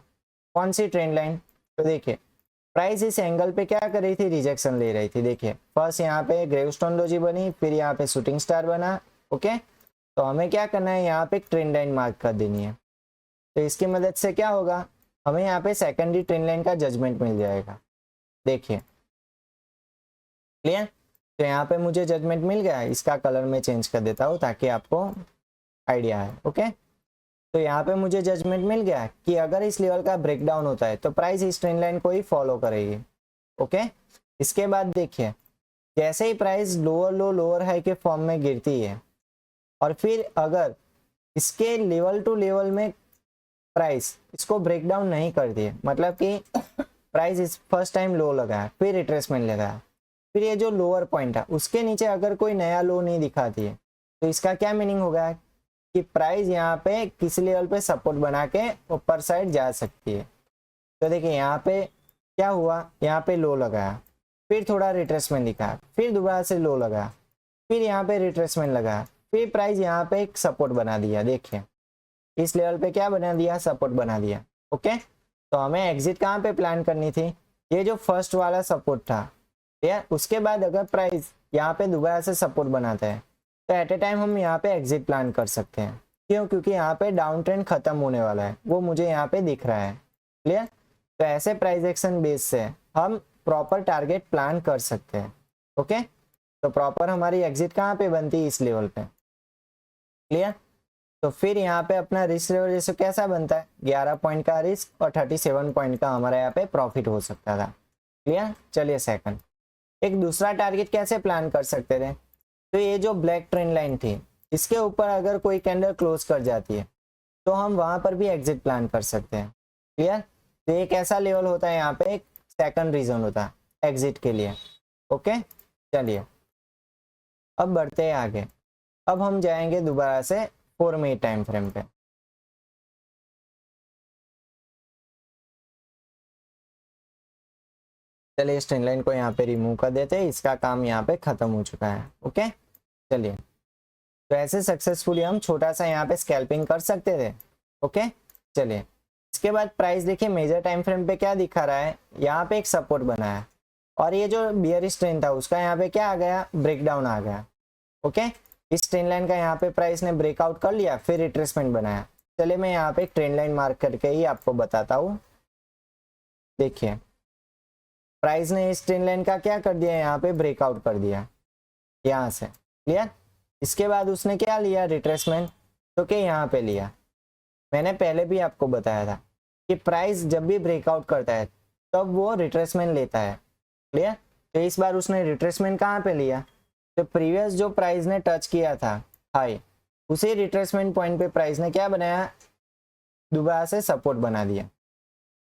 कौन सी ट्रेंड लाइन। तो देखिए प्राइस इस एंगल पे क्या कर रही थी, रिजेक्शन ले रही थी। देखिए फर्स्ट यहाँ पे ग्रेवस्टोन डोजी बनी, फिर यहाँ पे शूटिंग स्टार बना। ओके, तो हमें क्या करना है, यहाँ पे एक ट्रेंड लाइन मार्क कर देनी है। तो इसकी मदद से क्या होगा, हमें यहाँ पे सेकेंडरी ट्रेंड लाइन का जजमेंट मिल जाएगा। देखिए क्लियर। तो यहाँ पे मुझे जजमेंट मिल गया, इसका कलर मैं चेंज कर देता हूँ ताकि आपको आइडिया है। ओके, तो यहाँ पे मुझे जजमेंट मिल गया कि अगर इस लेवल का ब्रेकडाउन होता है तो प्राइस इस ट्रेंड लाइन को ही फॉलो करेगी। ओके, इसके बाद देखिए जैसे ही price lower low lower high के फॉर्म में गिरती है और फिर अगर इसके लेवल टू लेवल में प्राइस इसको ब्रेकडाउन नहीं करती है, मतलब कि प्राइस इस फर्स्ट टाइम लो लगा है फिर रिट्रेसमेंट लगा है, फिर ये जो लोअर पॉइंट है उसके नीचे अगर कोई नया लो नहीं दिखाती है तो इसका क्या मीनिंग होगा कि प्राइस यहाँ पे किसी लेवल पे सपोर्ट बना के ऊपर साइड जा सकती है। तो देखिए यहाँ पे क्या हुआ, यहाँ पे लो लगाया, फिर थोड़ा रिट्रेसमेंट दिखा, फिर दोबारा से लो लगा, फिर यहाँ पे रिट्रेसमेंट लगा, फिर प्राइस यहाँ पे एक सपोर्ट बना दिया। देखिए इस लेवल पे क्या बना दिया, सपोर्ट बना दिया। ओके, तो हमें एग्जिट कहाँ पे प्लान करनी थी, ये जो फर्स्ट वाला सपोर्ट था यार, उसके बाद अगर प्राइस यहाँ पे दोबारा से सपोर्ट बनाता है तो एट ए टाइम हम यहाँ पे एग्जिट प्लान कर सकते हैं। क्यों, क्योंकि यहाँ पे डाउन ट्रेंड खत्म होने वाला है, वो मुझे यहाँ पे दिख रहा है। क्लियर, तो ऐसे प्राइस एक्शन बेस से हम प्रॉपर टारगेट प्लान कर सकते हैं। ओके, तो प्रॉपर हमारी एग्जिट कहाँ पे बनती है, इस लेवल पे। क्लियर, तो फिर यहाँ पे अपना रिस्क लेवल जैसे कैसा बनता है, 11 पॉइंट का रिस्क और 37 पॉइंट का हमारा यहाँ पे प्रॉफिट हो सकता था। क्लियर, चलिए सेकंड, एक दूसरा टारगेट कैसे प्लान कर सकते थे, तो ये जो ब्लैक ट्रेंड लाइन थी इसके ऊपर अगर कोई कैंडल क्लोज कर जाती है तो हम वहां पर भी एग्जिट प्लान कर सकते हैं। क्लियर, तो एक ऐसा लेवल होता है, यहाँ पे एक सेकंड रीजन होता है एग्जिट के लिए। ओके, चलिए अब बढ़ते हैं आगे। अब हम जाएंगे दोबारा से 4 मिनट टाइम फ्रेम पे। चलिए इस ट्रेंड लाइन को यहाँ पे रिमूव कर देते हैं, इसका काम यहाँ पे खत्म हो चुका है। ओके, चलिए तो ऐसे सक्सेसफुली हम छोटा सा यहाँ पे स्कैल्पिंग कर सकते थे। ओके, चलिए इसके बाद प्राइस देखिए मेजर टाइम फ्रेम पे क्या दिखा रहा है, यहाँ पे एक सपोर्ट बना है और ये जो बियरिश ट्रेंड था उसका यहाँ पे क्या आ गया, ब्रेकडाउन आ गया। ओके, इस ट्रेंड लाइन का यहाँ पे प्राइस ने ब्रेकआउट कर लिया, फिर रिट्रेसमेंट बनाया। चलिए मैं यहाँ पे एक ट्रेंड लाइन मार्क करके ही आपको बताता हूँ। देखिए प्राइस ने इस ट्रेंड लाइन का क्या कर दिया, यहाँ पे ब्रेकआउट कर दिया यहाँ से। क्लियर, इसके बाद उसने क्या लिया, रिट्रेसमेंट, तो क्या यहाँ पे लिया। मैंने पहले भी आपको बताया था कि प्राइस जब भी ब्रेकआउट करता है तब वो रिट्रेसमेंट लेता है। क्लियर, तो इस बार उसने रिट्रेसमेंट कहाँ पे लिया, तो प्रीवियस जो प्राइस ने टच किया था हाई, उसी रिट्रेसमेंट पॉइंट पे प्राइस ने क्या बनाया, दोबारा से सपोर्ट बना दिया।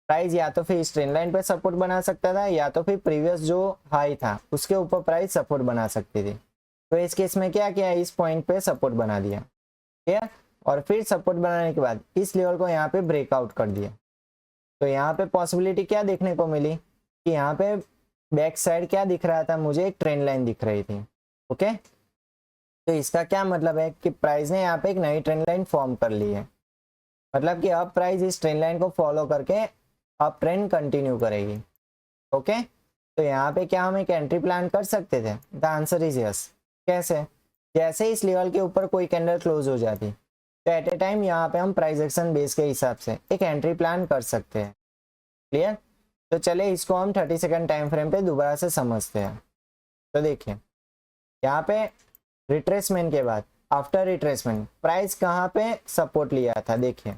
प्राइस या तो फिर इस ट्रेंड लाइन पे सपोर्ट बना सकता था या तो फिर प्रीवियस जो हाई था उसके ऊपर प्राइस सपोर्ट बना सकती थी। तो इस केस में क्या किया, इस पॉइंट पे सपोर्ट बना दिया। ठीक है, और फिर सपोर्ट बनाने के बाद इस लेवल को यहाँ पे ब्रेकआउट कर दिया। तो यहाँ पे पॉसिबिलिटी क्या देखने को मिली कि यहाँ पे बैक साइड क्या दिख रहा था, मुझे एक ट्रेंड लाइन दिख रही थी। ओके, तो इसका क्या मतलब है कि प्राइस ने यहाँ पे एक नई ट्रेंड लाइन फॉर्म कर ली है, मतलब कि अब प्राइस इस ट्रेंड लाइन को फॉलो करके अब ट्रेंड कंटिन्यू करेगी। ओके, तो यहाँ पे क्या हम एक एंट्री प्लान कर सकते थे, द आंसर इज यस। कैसे, जैसे इस लेवल के ऊपर कोई कैंडल क्लोज हो जाती तो एट ए टाइम यहाँ पे हम प्राइस एक्शन बेस के हिसाब से एक एंट्री प्लान कर सकते हैं। क्लियर, तो चले इसको हम 30 सेकंड टाइम फ्रेम पे दोबारा से समझते हैं। तो देखिए यहाँ पे रिट्रेसमेंट के बाद आफ्टर रिट्रेसमेंट प्राइस कहाँ पे सपोर्ट लिया था, देखिए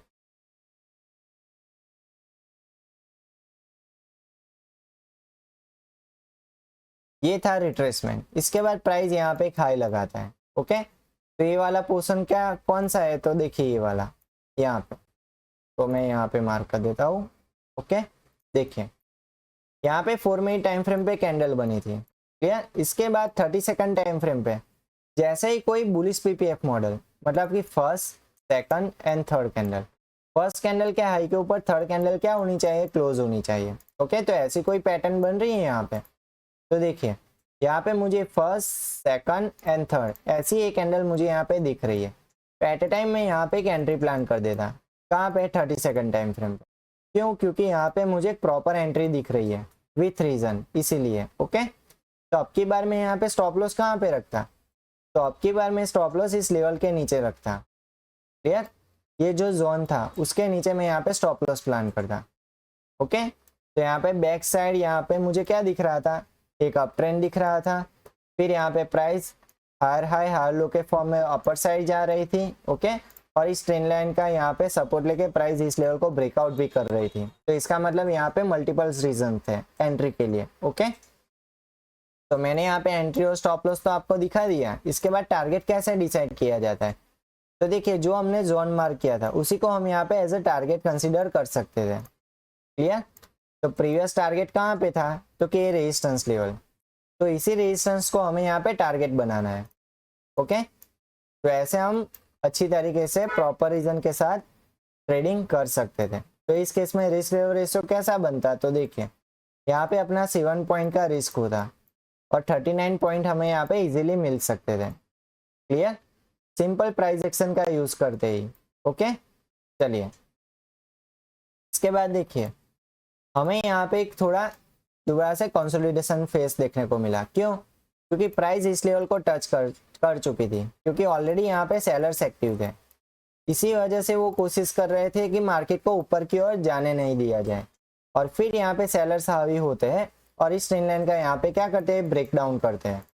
ये था रिट्रेसमेंट। इसके बाद प्राइस यहाँ पे एक हाई लगाता है। ओके, तो ये वाला पोर्शन क्या कौन सा है, तो देखिए ये वाला यहाँ पे, तो मैं यहाँ पे मार्क कर देता हूँ। ओके, देखिए यहाँ पे 4 मिनट टाइम फ्रेम पे कैंडल बनी थी। क्लियर, इसके बाद 30 सेकंड टाइम फ्रेम पे जैसे ही कोई बुलिश पीपीएफ मॉडल, मतलब कि first second and third candle, first candle के हाई के ऊपर थर्ड कैंडल क्या होनी चाहिए, क्लोज होनी चाहिए। ओके, तो ऐसी कोई पैटर्न बन रही है यहाँ पे, तो देखिए यहाँ पे मुझे फर्स्ट सेकंड एंड थर्ड ऐसी एक कैंडल मुझे यहाँ पे दिख रही है। तो एट ए टाइम मैं यहाँ पे एक एंट्री प्लान कर देता, कहाँ पे, 30 सेकंड टाइम फ्रेम पे। क्यों, क्योंकि यहाँ पे मुझे एक प्रॉपर एंट्री दिख रही है विथ रीजन, इसीलिए। ओके, तो अब की बार मैं यहाँ पे स्टॉप लॉस कहाँ पे रखता, तो अब की बार मैं स्टॉप लॉस इस लेवल के नीचे रखता। क्लियर, ये जो जोन था उसके नीचे मैं यहाँ पे स्टॉप लॉस प्लान करता। ओके, तो यहाँ पे बैक साइड यहाँ पे मुझे क्या दिख रहा था, एक अप ट्रेंड दिख रहा था, फिर यहाँ पे price higher high higher low के फॉर्म में अपर साइड जा रही थी। ओके, और इस ट्रेंड लाइन का यहाँ पे सपोर्ट लेके प्राइस इस लेवल को ब्रेकआउट भी कर रही थी। तो इसका मतलब यहाँ पे मल्टीपल्स रीजन थे एंट्री के लिए। ओके, तो मैंने यहाँ पे एंट्री और स्टॉप लॉस तो आपको दिखा दिया। इसके बाद टारगेट कैसे डिसाइड किया जाता है, तो देखिए जो हमने जोन मार्क किया था उसी को हम यहाँ पे एज ए टारगेट कंसिडर कर सकते थे। क्लियर? तो प्रीवियस टारगेट कहाँ पे था, तो कि रेजिस्टेंस लेवल, तो इसी रेजिस्टेंस को हमें यहाँ पे टारगेट बनाना है। ओके, तो ऐसे हम अच्छी तरीके से प्रॉपर रीजन के साथ ट्रेडिंग कर सकते थे। तो इस केस में रिस्क रिवॉर्ड रेशियो कैसा बनता, तो देखिए यहाँ पे अपना 7 पॉइंट का रिस्क होता और 39 पॉइंट हमें यहाँ पे इजीली मिल सकते थे। क्लियर? सिंपल प्राइस एक्शन का यूज करते ही। ओके, चलिए इसके बाद देखिए हमें यहाँ पे एक थोड़ा दोबारा से कंसोलिडेशन फेस देखने को मिला। क्यों? क्योंकि प्राइस इस लेवल को टच कर चुकी थी, क्योंकि ऑलरेडी यहाँ पे सेलर्स एक्टिव थे। इसी वजह से वो कोशिश कर रहे थे कि मार्केट को ऊपर की ओर जाने नहीं दिया जाए, और फिर यहाँ पे सेलर्स हावी होते हैं और इस ट्रेंड लाइन का यहाँ पे क्या करते हैं, ब्रेक डाउन करते हैं।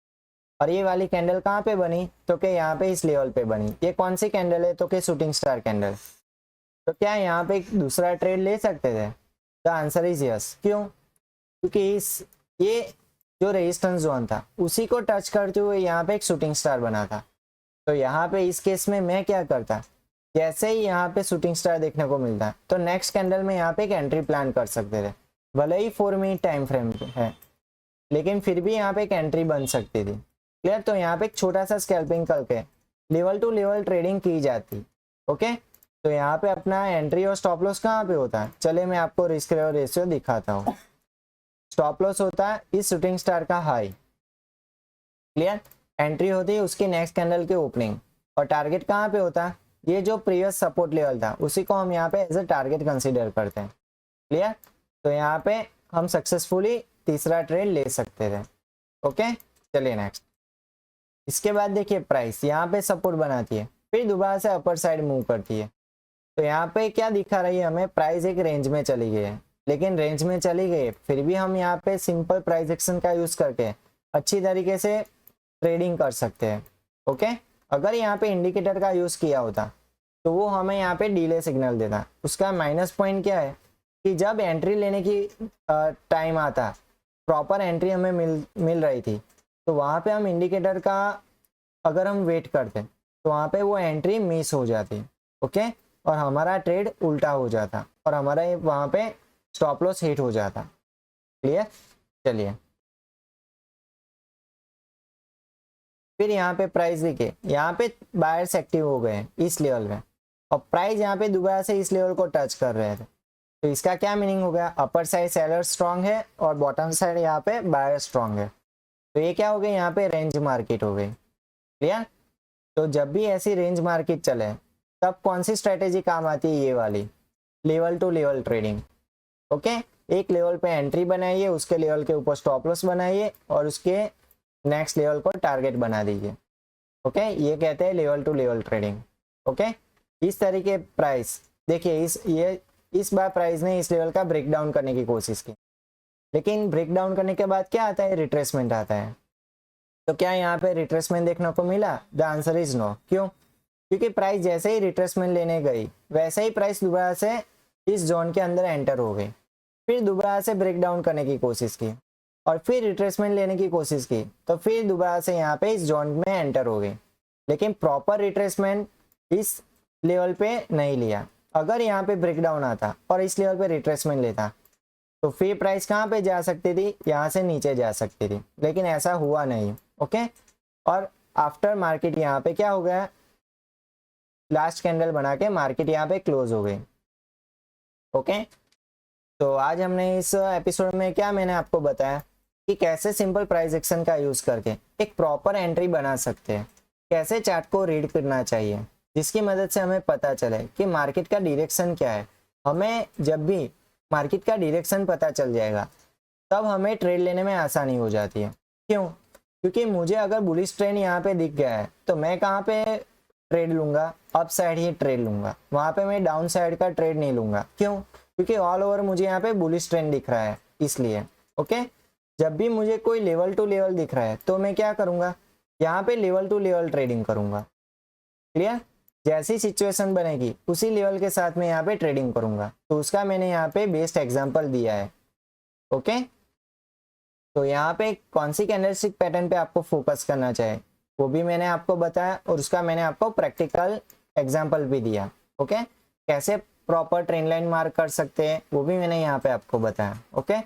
और ये वाली कैंडल कहाँ पे बनी, तो कि यहाँ पे इस लेवल पे बनी। ये कौन सी कैंडल है, तो कि शूटिंग स्टार कैंडल। तो क्या यहाँ पे दूसरा ट्रेड ले सकते थे, द आंसर इज यस। क्यों? क्योंकि ये जो रेजिस्टेंस जोन था उसी को टच करते हुए यहाँ पे एक शूटिंग स्टार बना था। तो यहाँ पे इस केस में मैं क्या करता, जैसे ही यहाँ पे शूटिंग स्टार देखने को मिलता है तो नेक्स्ट कैंडल में यहाँ पे एक एंट्री प्लान कर सकते थे। भले ही 4 मिनट टाइम फ्रेम है, लेकिन फिर भी यहाँ पे एक एंट्री बन सकती थी। क्लियर? तो यहाँ पे एक छोटा सा स्कैल्पिंग करके लेवल टू लेवल ट्रेडिंग की जाती। ओके, तो यहाँ पे अपना एंट्री और स्टॉप लॉस कहाँ पे होता है, चले मैं आपको रिस्क रिवॉर्ड रेशियो दिखाता हूँ। स्टॉप लॉस होता है इस शूटिंग स्टार का हाई। क्लियर? एंट्री होती है उसकी नेक्स्ट कैंडल की ओपनिंग, और टारगेट कहाँ पे होता है, ये जो प्रीवियस सपोर्ट लेवल था उसी को हम यहाँ पे एज ए टारगेट कंसीडर करते हैं। क्लियर? तो यहाँ पे हम सक्सेसफुली तीसरा ट्रेड ले सकते थे। ओके, चलिए नेक्स्ट। इसके बाद देखिए प्राइस यहाँ पे सपोर्ट बनाती है, फिर दोबारा से अपर साइड मूव करती है। तो यहाँ पे क्या दिखा रही है हमें, प्राइस एक रेंज में चली गई है, लेकिन रेंज में चली गई फिर भी हम यहाँ पे सिंपल प्राइस एक्शन का यूज करके अच्छी तरीके से ट्रेडिंग कर सकते हैं। ओके, अगर यहाँ पे इंडिकेटर का यूज किया होता तो वो हमें यहाँ पे डिले सिग्नल देता। उसका माइनस पॉइंट क्या है कि जब एंट्री लेने की टाइम आता, प्रॉपर एंट्री हमें मिल रही थी, तो वहाँ पे हम इंडिकेटर का अगर हम वेट करते तो वहाँ पे वो एंट्री मिस हो जाती। ओके, और हमारा ट्रेड उल्टा हो जाता और हमारा वहाँ पे स्टॉप लॉस हिट हो जाता। क्लियर? चलिए फिर यहाँ पे प्राइस देखिए, यहाँ पे बायर्स एक्टिव हो गए इस लेवल में, और प्राइस यहाँ पे दोबारा से इस लेवल को टच कर रहे थे। तो इसका क्या मीनिंग हो गया, अपर साइड सेलर स्ट्रांग है और बॉटम साइड यहाँ पे बायर स्ट्रांग है। तो ये क्या हो गई, यहाँ पे रेंज मार्केट हो गई। क्लियर? तो जब भी ऐसी रेंज मार्केट चले तब कौन सी स्ट्रेटेजी काम आती है, ये वाली level to level trading. Okay, एक लेवल पे एंट्री बनाइए, उसके लेवल के ऊपर स्टॉप लॉस बनाइए और उसके नेक्स्ट लेवल को टारगेट बना दीजिए। ओके, ये कहते हैं level to level trading. Okay, इस तरीके प्राइस देखिए इस बार प्राइस ने इस लेवल का ब्रेक डाउन करने की कोशिश की, लेकिन ब्रेक डाउन करने के बाद क्या आता है, रिट्रेसमेंट आता है। तो क्या यहाँ पे रिट्रेसमेंट देखने को मिला, द आंसर इज नो। क्यों? क्योंकि प्राइस जैसे ही रिट्रेसमेंट लेने गई वैसे ही प्राइस दोबारा से इस जोन के अंदर एंटर हो गई, फिर दोबारा से ब्रेक डाउन करने की कोशिश की और फिर रिट्रेसमेंट लेने की कोशिश की, तो फिर दोबारा से यहाँ पे इस जोन में एंटर हो गई, लेकिन प्रॉपर रिट्रेसमेंट इस लेवल पे नहीं लिया। अगर यहाँ पे ब्रेक डाउन आता और इस लेवल पे रिट्रेसमेंट लेता तो फिर प्राइस कहाँ पे जा सकती थी, यहाँ से नीचे जा सकती थी, लेकिन ऐसा हुआ नहीं। ओके, और आफ्टर मार्केट यहाँ पे क्या हो गया, लास्ट कैंडल बना के मार्केट यहाँ पे क्लोज हो गई। ओके, तो आज हमने इस एपिसोड में क्या मैंने आपको बताया कि कैसे सिंपल प्राइस एक्शन का यूज करके एक प्रॉपर एंट्री बना सकते हैं, कैसे चार्ट को रीड करना चाहिए, जिसकी मदद से हमें पता चले कि मार्केट का डायरेक्शन क्या है। हमें जब भी मार्केट का डायरेक्शन पता चल जाएगा तब हमें ट्रेड लेने में आसानी हो जाती है। क्यों? क्योंकि मुझे अगर बुलिश ट्रेंड यहाँ पे दिख गया है तो मैं कहाँ पे ट्रेड लूंगा, अप साइड ही ट्रेड लूंगा, वहां पे मैं डाउन साइड का ट्रेड नहीं लूंगा। क्यों? क्योंकि ऑल ओवर मुझे यहाँ पे बुलिश ट्रेंड दिख रहा है इसलिए। ओके, जब भी मुझे कोई लेवल टू लेवल दिख रहा है तो मैं क्या करूंगा, यहाँ पे लेवल टू लेवल ट्रेडिंग करूंगा। क्लियर? जैसी सिचुएशन बनेगी उसी लेवल के साथ मैं यहाँ पे ट्रेडिंग करूंगा, तो उसका मैंने यहाँ पे बेस्ट एग्जांपल दिया है। ओके, तो यहाँ पे कौन सी कैंडलस्टिक पैटर्न पे आपको फोकस करना चाहिए वो भी मैंने आपको बताया, और उसका मैंने आपको प्रैक्टिकल एग्जांपल भी दिया। ओके, कैसे प्रॉपर ट्रेंड लाइन मार्क कर सकते हैं वो भी मैंने यहाँ पे आपको बताया। ओके,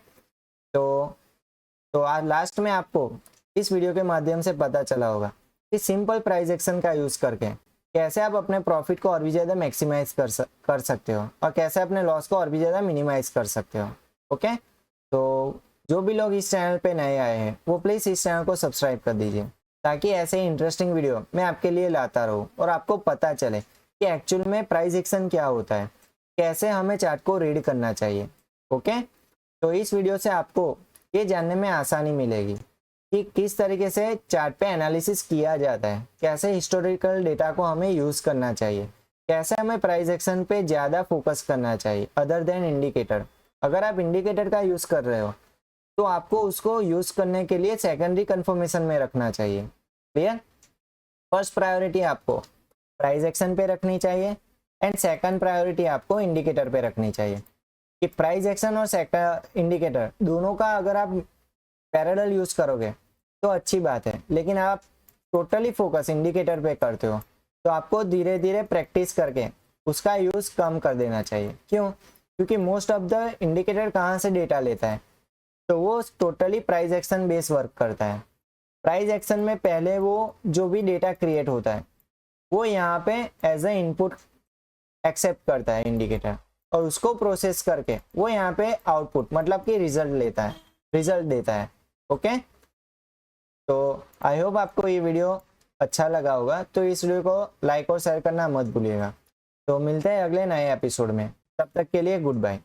तो आज लास्ट में आपको इस वीडियो के माध्यम से पता चला होगा कि सिंपल प्राइस एक्शन का यूज करके कैसे आप अपने प्रॉफिट को और भी ज़्यादा मैक्सिमाइज कर सकते हो, और कैसे अपने लॉस को और भी ज़्यादा मिनिमाइज कर सकते हो। ओके, तो जो भी लोग इस चैनल पे नए आए हैं वो प्लीज़ इस चैनल को सब्सक्राइब कर दीजिए, ताकि ऐसे ही इंटरेस्टिंग वीडियो मैं आपके लिए लाता रहूँ और आपको पता चले कि एक्चुअल में प्राइस एक्शन क्या होता है, कैसे हमें चार्ट को रीड करना चाहिए। ओके, तो इस वीडियो से आपको ये जानने में आसानी मिलेगी कि किस तरीके से चार्ट पे एनालिसिस किया जाता है, कैसे हिस्टोरिकल डेटा को हमें यूज़ करना चाहिए, कैसे हमें प्राइस एक्शन पे ज़्यादा फोकस करना चाहिए अदर देन इंडिकेटर। अगर आप इंडिकेटर का यूज़ कर रहे हो तो आपको उसको यूज़ करने के लिए सेकेंडरी कंफर्मेशन में रखना चाहिए। क्लियर? फर्स्ट प्रायोरिटी आपको प्राइस एक्शन पे रखनी चाहिए एंड सेकंड प्रायोरिटी आपको इंडिकेटर पे रखनी चाहिए। कि प्राइस एक्शन और इंडिकेटर दोनों का अगर आप पैरेलल यूज़ करोगे तो अच्छी बात है, लेकिन आप टोटली फोकस इंडिकेटर पे करते हो तो आपको धीरे धीरे प्रैक्टिस करके उसका यूज़ कम कर देना चाहिए। क्यों? क्योंकि मोस्ट ऑफ द इंडिकेटर कहाँ से डेटा लेता है, तो वो totally price action base work करता है। प्राइस एक्शन में पहले वो जो भी डेटा क्रिएट होता है वो यहाँ पे एज ए इनपुट एक्सेप्ट करता है इंडिकेटर, और उसको प्रोसेस करके वो यहाँ पे आउटपुट मतलब कि रिजल्ट देता है। ओके, तो आई होप आपको ये वीडियो अच्छा लगा होगा, तो इस वीडियो को लाइक और शेयर करना मत भूलिएगा। तो मिलते हैं अगले नए एपिसोड में, तब तक के लिए गुड बाय।